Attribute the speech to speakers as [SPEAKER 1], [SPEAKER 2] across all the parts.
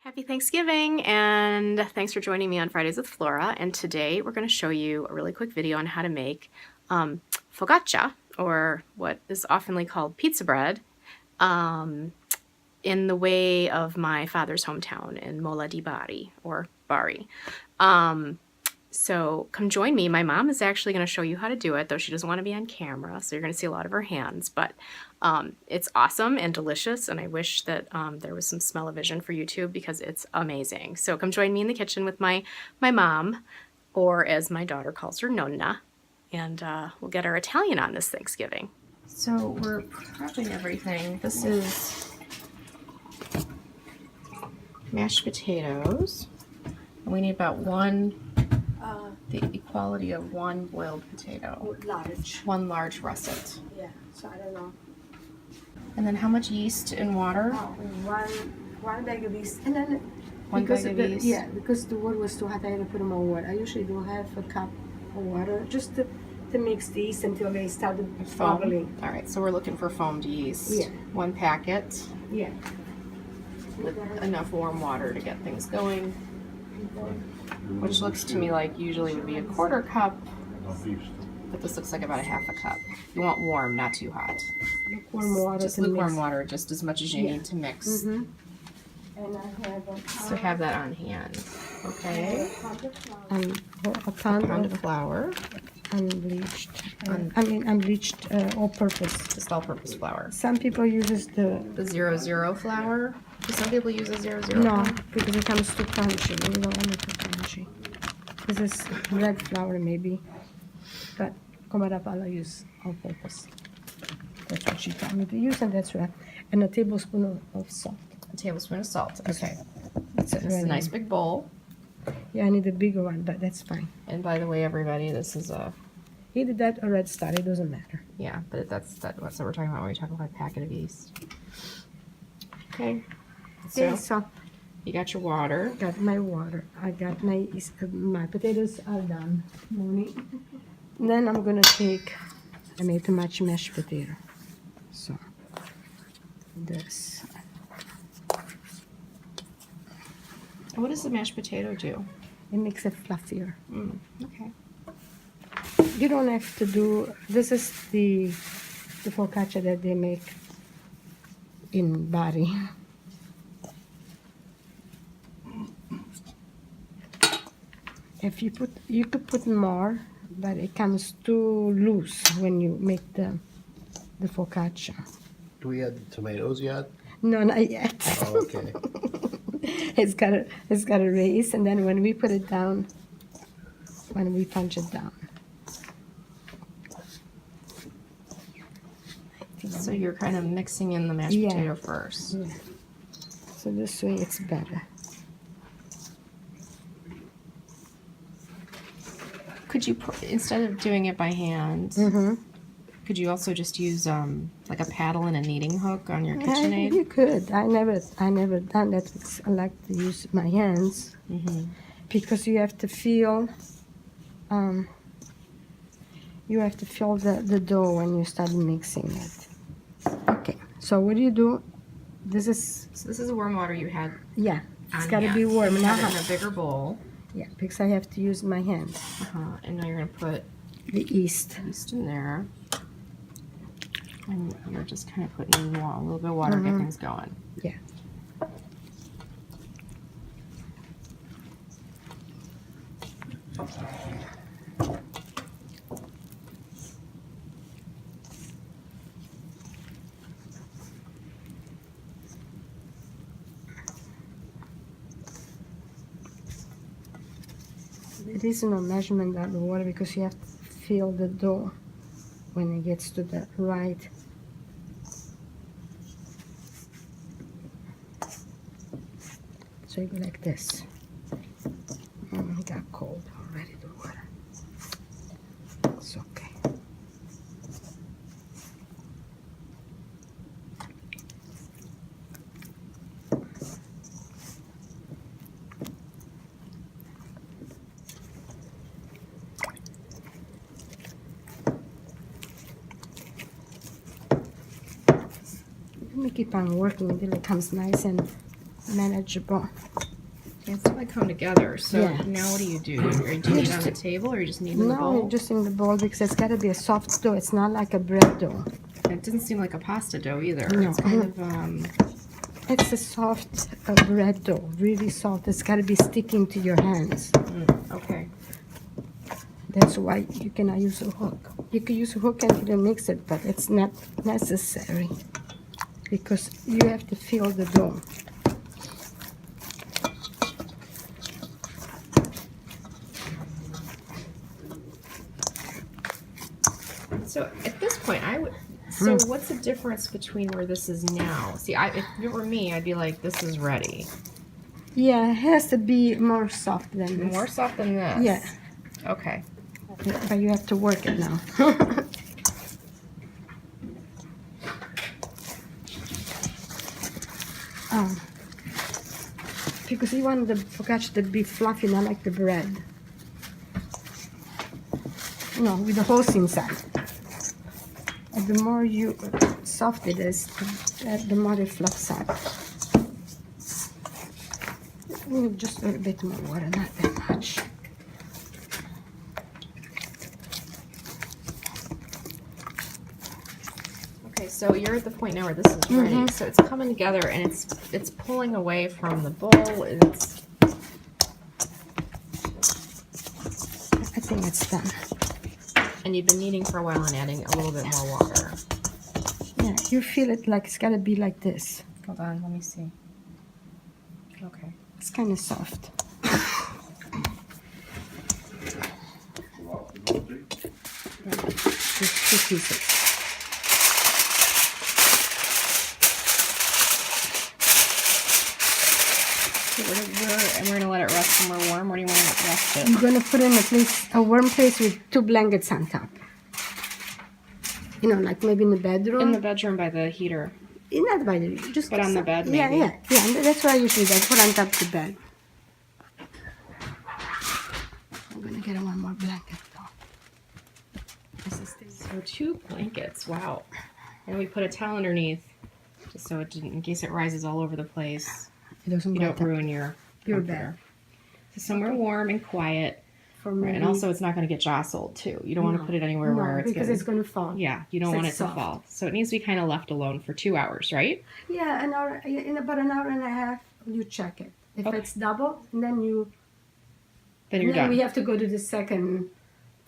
[SPEAKER 1] Happy Thanksgiving, and thanks for joining me on Fridays with Flora. And today we're going to show you a really quick video on how to make focaccia, or what is oftenly called pizza bread, in the way of my father's hometown in Mola di Bari, or Bari. So come join me. My mom is actually going to show you how to do it, though she doesn't want to be on camera, so you're going to see a lot of her hands. But it's awesome and delicious, and I wish that there was some smell-o-vision for YouTube because it's amazing. So come join me in the kitchen with my mom, or as my daughter calls her, Nonna, and we'll get our Italian on this Thanksgiving. So we're prepping everything. This is mashed potatoes. We need about the equality of one boiled potato.
[SPEAKER 2] Large.
[SPEAKER 1] One large russet.
[SPEAKER 2] Yeah, so I don't know.
[SPEAKER 1] And then how much yeast and water?
[SPEAKER 2] One bag of yeast. And then
[SPEAKER 1] One bag of yeast?
[SPEAKER 2] Yeah, because the water was too hot, I had to put more water. I usually do half a cup of water just to mix the yeast until they started bubbling.
[SPEAKER 1] All right, so we're looking for foamed yeast.
[SPEAKER 2] Yeah.
[SPEAKER 1] 1 packet.
[SPEAKER 2] Yeah.
[SPEAKER 1] With enough warm water to get things going. Which looks to me like usually would be a 1/4 cup, but this looks like about a 1/2 cup. You want warm, not too hot.
[SPEAKER 2] Lukewarm water.
[SPEAKER 1] Just lukewarm water, just as much as you need to mix.
[SPEAKER 2] Mm-hmm. And I have
[SPEAKER 1] So have that on hand, okay?
[SPEAKER 2] a pound
[SPEAKER 1] of flour.
[SPEAKER 2] Unbleached. Unbleached all-purpose.
[SPEAKER 1] Just all-purpose flour.
[SPEAKER 2] Some people uses the
[SPEAKER 1] 00 flour. Do some people use a 00
[SPEAKER 2] no,
[SPEAKER 1] flour?
[SPEAKER 2] because it comes too crunchy. You don't want it too crunchy. This is red flour maybe, but come up, I'll use all-purpose. That's what she told me to use, and that's right. And a tablespoon of salt.
[SPEAKER 1] A tablespoon of salt. Okay.
[SPEAKER 2] That's
[SPEAKER 1] This is a nice big bowl.
[SPEAKER 2] Yeah, I need a bigger one, but that's fine.
[SPEAKER 1] And by the way, everybody, this is a...
[SPEAKER 2] Either that or Red Star, it doesn't matter.
[SPEAKER 1] Yeah, but that's what we're talking about when we talk about a packet of yeast. Okay.
[SPEAKER 2] So
[SPEAKER 1] You got your water.
[SPEAKER 2] got my water. I got my potatoes are done. Then I'm gonna take. I made too much mashed potato, so this.
[SPEAKER 1] What does the mashed potato do?
[SPEAKER 2] It makes it fluffier.
[SPEAKER 1] Okay.
[SPEAKER 2] You don't have to do. This is the focaccia that they make in Bari. If you could put more, but it comes too loose when you make the focaccia.
[SPEAKER 3] Do we add tomatoes yet?
[SPEAKER 2] No, not yet.
[SPEAKER 3] Oh, okay.
[SPEAKER 2] It's got a raise, and then when we put it down, when we punch it down.
[SPEAKER 1] So you're kind of mixing in the mashed potato first.
[SPEAKER 2] Yeah. So this way it's better.
[SPEAKER 1] Could you, instead of doing it by hand, could you also just use like a paddle and a kneading hook on your KitchenAid?
[SPEAKER 2] You could. I never done that because I like to use my hands because you have to feel. You have to feel the dough when you start mixing it. Okay. So what do you do? This is
[SPEAKER 1] warm water you had.
[SPEAKER 2] Yeah. It's got to be warm.
[SPEAKER 1] You
[SPEAKER 2] Now
[SPEAKER 1] have it in a bigger bowl.
[SPEAKER 2] Yeah, because I have to use my hands.
[SPEAKER 1] And now you're going to put
[SPEAKER 2] the yeast
[SPEAKER 1] in there. And you're just kind of putting in a little bit of water to get things going.
[SPEAKER 2] Yeah. There is no measurement of the water because you have to feel the dough when it gets to the right. So you go like this. It got cold already, the water. It's okay. Let me keep on working until it comes nice and manageable.
[SPEAKER 1] It's like come together. So
[SPEAKER 2] Yeah.
[SPEAKER 1] now what do you do? Do you knead it on the table or you just knead it in the
[SPEAKER 2] No,
[SPEAKER 1] bowl?
[SPEAKER 2] just in the bowl because it's got to be a soft dough. It's not like a bread dough.
[SPEAKER 1] It doesn't seem like a pasta dough either.
[SPEAKER 2] No.
[SPEAKER 1] It's kind of
[SPEAKER 2] It's a soft bread dough, really soft. It's got to be sticking to your hands.
[SPEAKER 1] okay.
[SPEAKER 2] That's why you cannot use a hook. You can use a hook and you mix it, but it's not necessary because you have to feel the dough.
[SPEAKER 1] So at this point, I would. So what's the difference between where this is now? See, if it were me, I'd be like, this is ready.
[SPEAKER 2] Yeah, it has to be more soft than this.
[SPEAKER 1] More soft than this.
[SPEAKER 2] Yeah.
[SPEAKER 1] Okay.
[SPEAKER 2] But you have to work it now. Because you want the focaccia to be fluffy, not like the bread. You know, with the holes inside. And the more soft it is, the more it fluffs out. Just a little bit more water, not that much.
[SPEAKER 1] Okay, so you're at the point now where this is ready. So it's coming together and it's pulling away from the bowl. It's.
[SPEAKER 2] I think it's done.
[SPEAKER 1] And you've been kneading for a while and adding a little bit more water.
[SPEAKER 2] Yeah, you feel it like it's gotta be like this.
[SPEAKER 1] Hold on, let me see. Okay.
[SPEAKER 2] It's kind of soft. Just 2 pieces.
[SPEAKER 1] And we're gonna let it rest somewhere warm. Where do you want it to rest it?
[SPEAKER 2] I'm gonna put it in a warm place with 2 blankets on top. You know, like maybe in the bedroom.
[SPEAKER 1] In the bedroom by the heater.
[SPEAKER 2] Not by the just
[SPEAKER 1] Put on the bed,
[SPEAKER 2] Yeah,
[SPEAKER 1] maybe.
[SPEAKER 2] yeah. And that's what I usually do. I put on top of the bed. I'm gonna get one more blanket though.
[SPEAKER 1] So 2 blankets. Wow. And we put a towel underneath, just so it didn't, in case it rises all over the place.
[SPEAKER 2] It doesn't
[SPEAKER 1] You don't ruin your
[SPEAKER 2] bed.
[SPEAKER 1] comforter. So somewhere warm and quiet.
[SPEAKER 2] For me.
[SPEAKER 1] And also, it's not going to get jostled too. You don't want to put it anywhere where it's
[SPEAKER 2] because
[SPEAKER 1] gonna,
[SPEAKER 2] it's gonna fall.
[SPEAKER 1] Yeah, you don't
[SPEAKER 2] So
[SPEAKER 1] want it
[SPEAKER 2] it's
[SPEAKER 1] to
[SPEAKER 2] soft.
[SPEAKER 1] fall. So it needs to be kind of left alone for 2 hours, right?
[SPEAKER 2] Yeah, an hour. In about an hour and a half, you check it. If
[SPEAKER 1] Okay.
[SPEAKER 2] it's double, then
[SPEAKER 1] Then you're
[SPEAKER 2] then
[SPEAKER 1] done.
[SPEAKER 2] we have to go to the second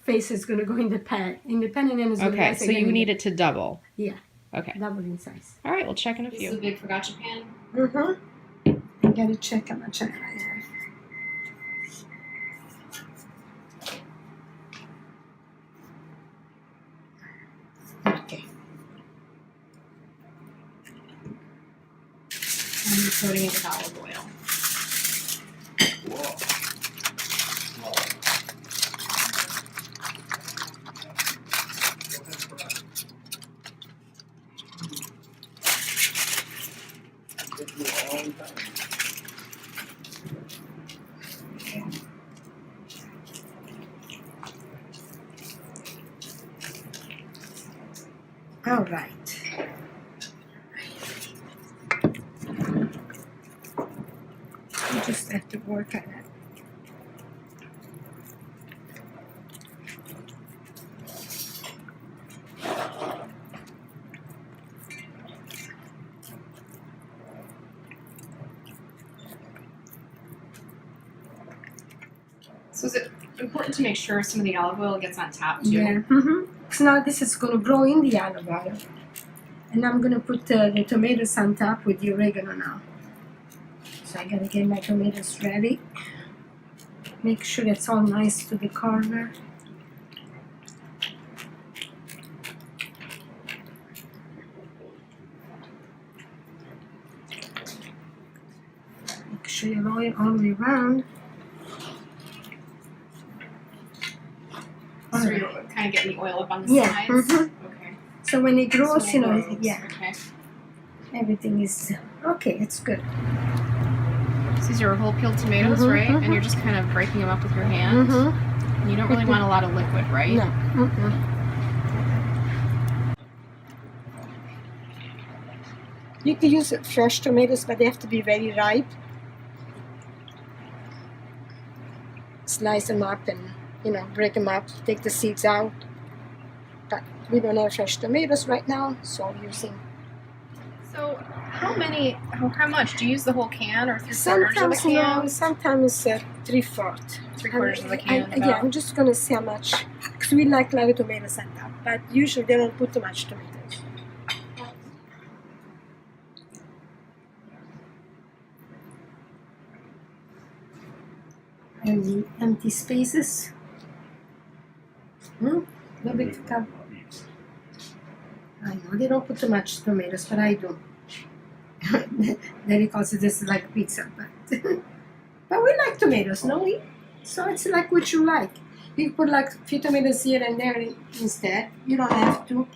[SPEAKER 2] phase. Is gonna go in the pan. In the pan, and then it's gonna
[SPEAKER 1] Okay,
[SPEAKER 2] rise
[SPEAKER 1] so
[SPEAKER 2] again
[SPEAKER 1] you
[SPEAKER 2] in
[SPEAKER 1] need
[SPEAKER 2] the-
[SPEAKER 1] it to double.
[SPEAKER 2] Yeah,
[SPEAKER 1] Okay.
[SPEAKER 2] double in size.
[SPEAKER 1] All right, we'll check in a
[SPEAKER 4] This
[SPEAKER 1] few.
[SPEAKER 4] is a big focaccia pan.
[SPEAKER 2] I gotta check how much I have. Okay.
[SPEAKER 1] I'm coating it with olive oil.
[SPEAKER 2] All right. You just have to work on it.
[SPEAKER 1] So is it important to make sure some of the olive oil gets on top too?
[SPEAKER 2] Yeah. So now this is going to grow in the olive oil. And I'm going to put the tomatoes on top with the oregano now. So I got to get my tomatoes ready. Make sure it's all nice to the corner. Make sure you roll it all the way around.
[SPEAKER 1] So you're kind of getting the oil up on the
[SPEAKER 2] Yeah,
[SPEAKER 1] sides? Okay.
[SPEAKER 2] So when it grows,
[SPEAKER 1] So
[SPEAKER 2] you know,
[SPEAKER 1] it grows.
[SPEAKER 2] yeah,
[SPEAKER 1] Okay.
[SPEAKER 2] everything is okay. It's good.
[SPEAKER 1] So these are whole peeled tomatoes,
[SPEAKER 2] Mhm,
[SPEAKER 1] right?
[SPEAKER 2] mhm.
[SPEAKER 1] And you're just kind of breaking them up with your hand. And you don't really want a lot of liquid, right?
[SPEAKER 2] No. You can use fresh tomatoes, but they have to be very ripe. Slice them up and, break them up, take the seeds out. But we don't have fresh tomatoes right now, so I'm using.
[SPEAKER 1] So how much? Do you use the whole can or 3/4 of the
[SPEAKER 2] Sometimes,
[SPEAKER 1] can?
[SPEAKER 2] sometimes 3/4.
[SPEAKER 1] 3/4 of the can?
[SPEAKER 2] Yeah, I'm just gonna see how much, because we like a lot of tomatoes on top, but usually they don't put too much tomatoes. And the empty spaces. A little bit to cover. I know they don't put too much tomatoes, but I do. Then he calls it this is like pizza, but but we like tomatoes, no? So it's like what you like. You put like a few tomatoes here and there instead. You don't have to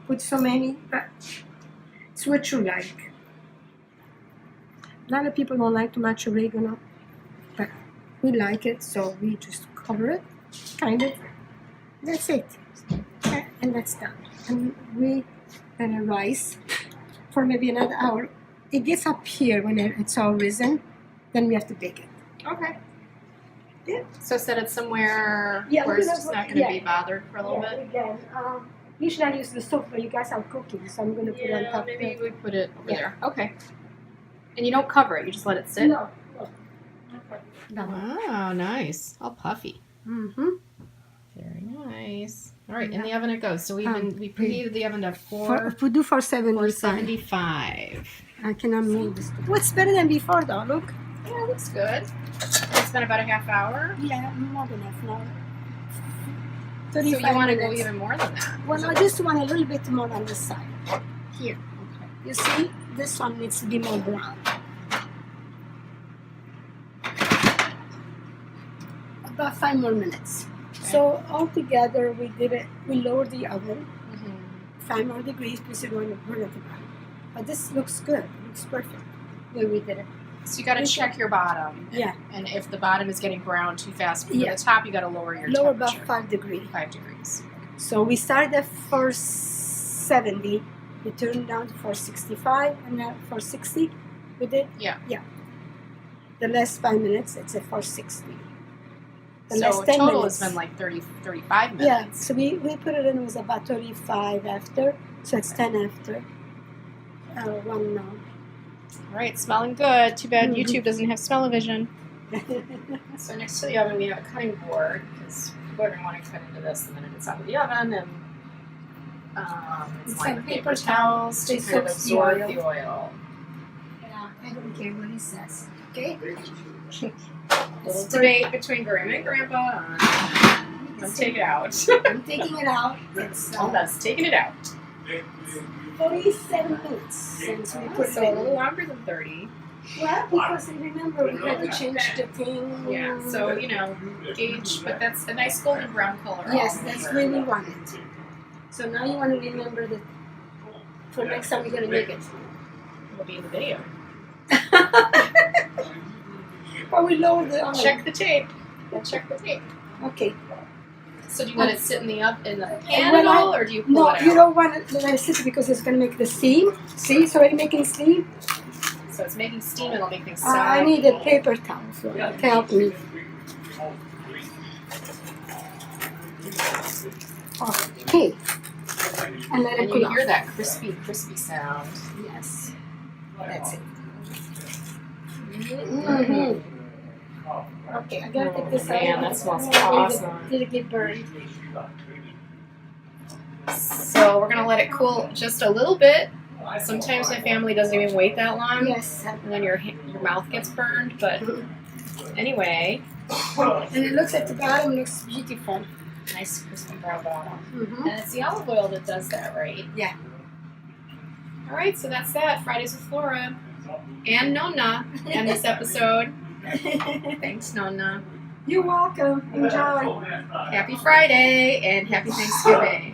[SPEAKER 2] put so many, but it's what you like. A lot of people don't like too much oregano, but we like it, so we just cover it, kind of. That's it, and that's done. And we gonna rice for maybe another hour. It gets up here when it's all risen, then we have to bake it.
[SPEAKER 1] Okay.
[SPEAKER 2] Yeah.
[SPEAKER 1] So set it somewhere
[SPEAKER 2] Yeah,
[SPEAKER 1] where
[SPEAKER 2] we're
[SPEAKER 1] it's
[SPEAKER 2] gonna
[SPEAKER 1] just
[SPEAKER 2] put-
[SPEAKER 1] not going to
[SPEAKER 2] yeah.
[SPEAKER 1] be bothered for a little bit.
[SPEAKER 2] Again, usually I use the stove, but you guys are cooking, so I'm gonna put it on
[SPEAKER 1] Yeah,
[SPEAKER 2] top.
[SPEAKER 1] maybe we put it over
[SPEAKER 2] Yeah.
[SPEAKER 1] there. Okay. And you don't cover it, you just let it sit?
[SPEAKER 2] No.
[SPEAKER 1] Wow, nice. All puffy.
[SPEAKER 2] Mm-hmm.
[SPEAKER 1] Very nice. All right, in the oven it goes. So we preheated the oven to
[SPEAKER 2] For 475.
[SPEAKER 1] 475.
[SPEAKER 2] I cannot move this. What's better than before, though? Look.
[SPEAKER 1] Yeah, looks good. It's been about a half hour.
[SPEAKER 2] Yeah, more than half an hour.
[SPEAKER 1] So
[SPEAKER 2] 35
[SPEAKER 1] you want to go
[SPEAKER 2] minutes.
[SPEAKER 1] even more than that?
[SPEAKER 2] Well, I just want a little bit more on this side. Here. You see, this one needs to be more brown. About 5 more minutes. So altogether, we did it. We lowered the oven 5 more degrees because we're going to burn it again. But this looks good. It looks perfect the way we did it.
[SPEAKER 1] So you got to check your bottom.
[SPEAKER 2] Yeah.
[SPEAKER 1] And if the bottom is getting brown too fast for
[SPEAKER 2] Yeah.
[SPEAKER 1] the top, you got to lower your
[SPEAKER 2] Lower about
[SPEAKER 1] temperature.
[SPEAKER 2] 5 degrees.
[SPEAKER 1] 5 degrees.
[SPEAKER 2] So we started at 470. We turned down to 465 and now 460. We did?
[SPEAKER 1] Yeah.
[SPEAKER 2] Yeah. The last 5 minutes, it's at 460. The
[SPEAKER 1] So
[SPEAKER 2] last 10
[SPEAKER 1] total
[SPEAKER 2] minutes.
[SPEAKER 1] has been like 30, 35 minutes.
[SPEAKER 2] Yeah, so we put it in, it was about 35 after, so it's 10 after. 1 now.
[SPEAKER 1] All right, smelling good. Too bad
[SPEAKER 2] Mhm.
[SPEAKER 1] YouTube doesn't have smell-o-vision. So next to the oven, we have a cutting board because we're going to want to cut into this the minute it's out of the oven, and it's
[SPEAKER 2] It's
[SPEAKER 1] lined
[SPEAKER 2] like
[SPEAKER 1] with
[SPEAKER 2] paper
[SPEAKER 1] paper towels to
[SPEAKER 2] They
[SPEAKER 1] kind of
[SPEAKER 2] soak the
[SPEAKER 1] absorb
[SPEAKER 2] oil.
[SPEAKER 1] the oil.
[SPEAKER 2] Yeah, I don't care what he says, okay?
[SPEAKER 1] Little debate between Grandma and Grandpa on let's take it out.
[SPEAKER 2] I'm taking it out. It's
[SPEAKER 1] Oh, that's taking it out.
[SPEAKER 2] 47 minutes since we put
[SPEAKER 1] So
[SPEAKER 2] it
[SPEAKER 1] a
[SPEAKER 2] in.
[SPEAKER 1] little longer than 30.
[SPEAKER 2] Well, because remember we had to change the thing.
[SPEAKER 1] Yeah, so, gauge, but that's a nice golden brown color.
[SPEAKER 2] Yes,
[SPEAKER 1] all
[SPEAKER 2] that's
[SPEAKER 1] over.
[SPEAKER 2] where we want it. So now you want to remember that for next time you're going to make it.
[SPEAKER 1] It'll be in the video.
[SPEAKER 2] Or we lower the oven.
[SPEAKER 1] Check the tape. Check the tape.
[SPEAKER 2] Okay.
[SPEAKER 1] So do you let it sit in the pan
[SPEAKER 2] Well,
[SPEAKER 1] at all, or do you pull
[SPEAKER 2] No,
[SPEAKER 1] it out?
[SPEAKER 2] you don't want to let it sit because it's going to make the steam. See, it's already making steam.
[SPEAKER 1] So it's making steam, it'll make things
[SPEAKER 2] I
[SPEAKER 1] soggy.
[SPEAKER 2] need a paper towel so to help me. Okay. And let it
[SPEAKER 1] And
[SPEAKER 2] cool
[SPEAKER 1] you
[SPEAKER 2] off.
[SPEAKER 1] hear that crispy sound.
[SPEAKER 2] Yes. That's it.
[SPEAKER 1] Mm-hmm.
[SPEAKER 2] Okay, I gotta take this out.
[SPEAKER 1] Man, that smells
[SPEAKER 2] Did it-
[SPEAKER 1] awesome.
[SPEAKER 2] Did it get burned?
[SPEAKER 1] So we're gonna let it cool just a little bit. Sometimes my family doesn't even wait that long,
[SPEAKER 2] Yes.
[SPEAKER 1] and then your mouth gets burned. But anyway,
[SPEAKER 2] And it looks at the bottom, looks beautiful.
[SPEAKER 1] nice crispy brown bottom.
[SPEAKER 2] Mm-hmm.
[SPEAKER 1] And it's the olive oil that does that, right?
[SPEAKER 2] Yeah.
[SPEAKER 1] All right, so that's that. Fridays with Flora and Nonna in this episode. Thanks, Nonna.
[SPEAKER 2] You're welcome. Enjoy.
[SPEAKER 1] Happy Friday and happy Thanksgiving.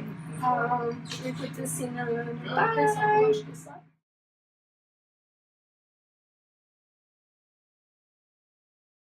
[SPEAKER 2] Should we put this in
[SPEAKER 1] Bye.
[SPEAKER 2] the